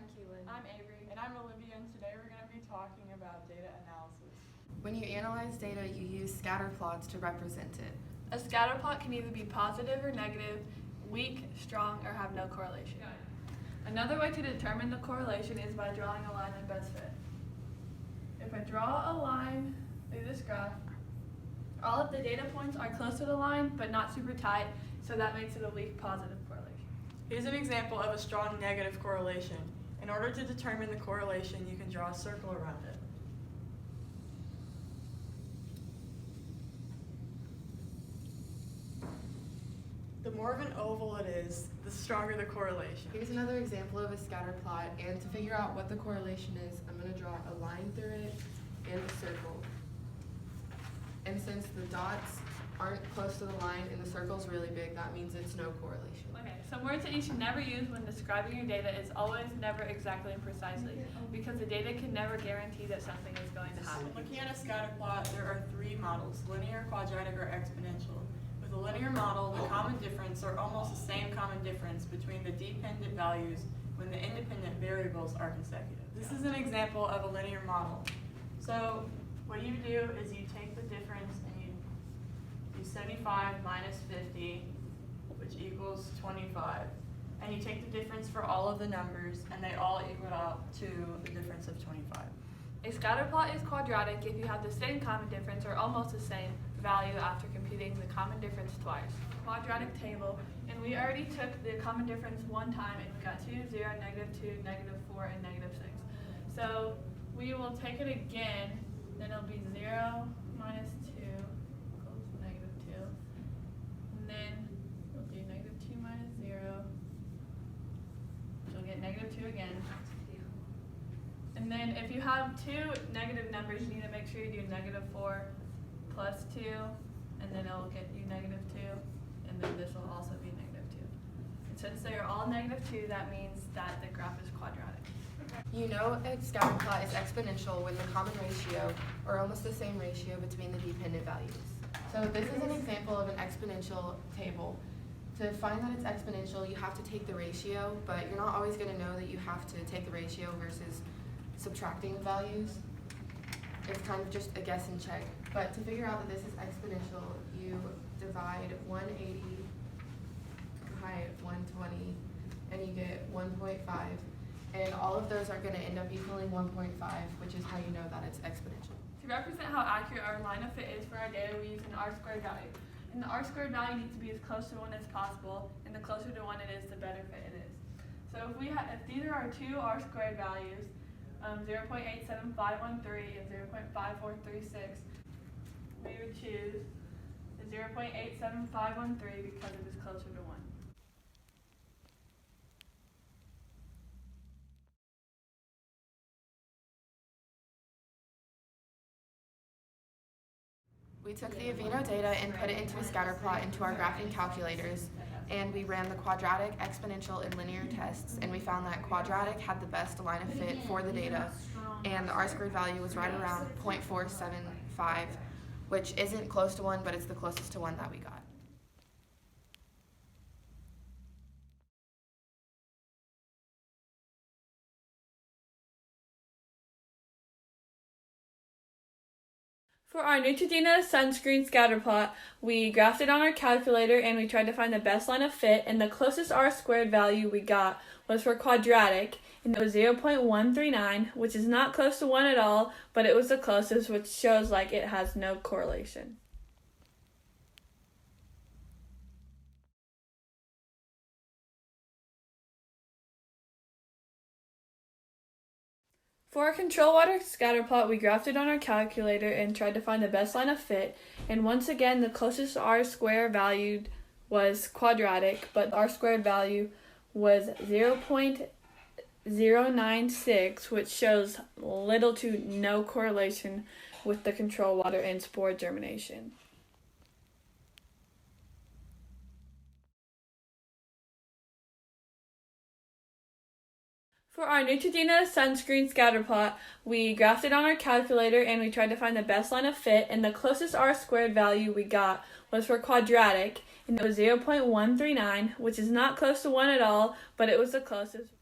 I'm Keelan. I'm Avery. And I'm Olivia, and today we're going to be talking about data analysis. When you analyze data, you use scatter plots to represent it. A scatter plot can either be positive or negative, weak, strong, or have no correlation. Another way to determine the correlation is by drawing a line that best fit. If I draw a line through this graph, all of the data points are close to the line, but not super tight, so that makes it a weak positive correlation. Here's an example of a strong negative correlation. In order to determine the correlation, you can draw a circle around it. The more of an oval it is, the stronger the correlation. Here's another example of a scatter plot, and to figure out what the correlation is, I'm going to draw a line through it and a circle. And since the dots aren't close to the line and the circle's really big, that means it's no correlation. Okay, some words that you should never use when describing your data is always, never, exactly, and precisely, because the data can never guarantee that something is going to happen. Looking at a scatter plot, there are three models: linear, quadratic, or exponential. With a linear model, the common difference, or almost the same common difference, between the dependent values when the independent variables are consecutive. This is an example of a linear model. So what you do is you take the difference and you do 75 minus 50, which equals 25. And you take the difference for all of the numbers, and they all equal out to the difference of 25. A scatter plot is quadratic if you have the same common difference or almost the same value after computing the common difference twice. Quadratic table, and we already took the common difference one time and we got 2, 0, -2, -4, and -6. So we will take it again, then it'll be 0 minus 2 equals -2. And then we'll do -2 minus 0, which will get -2 again. And then if you have two negative numbers, you need to make sure you do -4 plus 2, and then it'll get you -2, and then this will also be -2. And since they are all -2, that means that the graph is quadratic. You know a scatter plot is exponential when the common ratio, or almost the same ratio, between the dependent values. So this is an example of an exponential table. To find that it's exponential, you have to take the ratio, but you're not always going to know that you have to take the ratio versus subtracting the values. It's kind of just a guess and check. But to figure out that this is exponential, you divide 180 by 120, and you get 1.5. And all of those are going to end up equaling 1.5, which is how you know that it's exponential. To represent how accurate our line of fit is for our data, we use an R-squared value. And the R-squared value needs to be as close to 1 as possible, and the closer to 1 it is, the better fit it is. So if these are our two R-squared values, 0.87513 and 0.5436, we would choose the 0.87513 because it is closer to 1. We took the Avino data and put it into a scatter plot into our graphing calculators, and we ran the quadratic, exponential, and linear tests, and we found that quadratic had the best line of fit for the data, and the R-squared value was right around 0.475, which isn't close to 1, but it's the closest to 1 that we got. For our Neutrogena sunscreen scatter plot, we graphed it on our calculator and we tried to find the best line of fit, and the closest R-squared value we got was for quadratic, and it was 0.139, which is not close to 1 at all, but it was the closest, which shows like it has no correlation. For our control water scatter plot, we graphed it on our calculator and tried to find the best line of fit, and once again the closest R-square value was quadratic, but the R-squared value was 0.096, which shows little to no correlation with the control water and spore germination. For our Neutrogena sunscreen scatter plot, we graphed it on our calculator and we tried to find the best line of fit, and the closest R-squared value we got was for quadratic, and it was 0.139, which is not close to 1 at all, but it was the closest.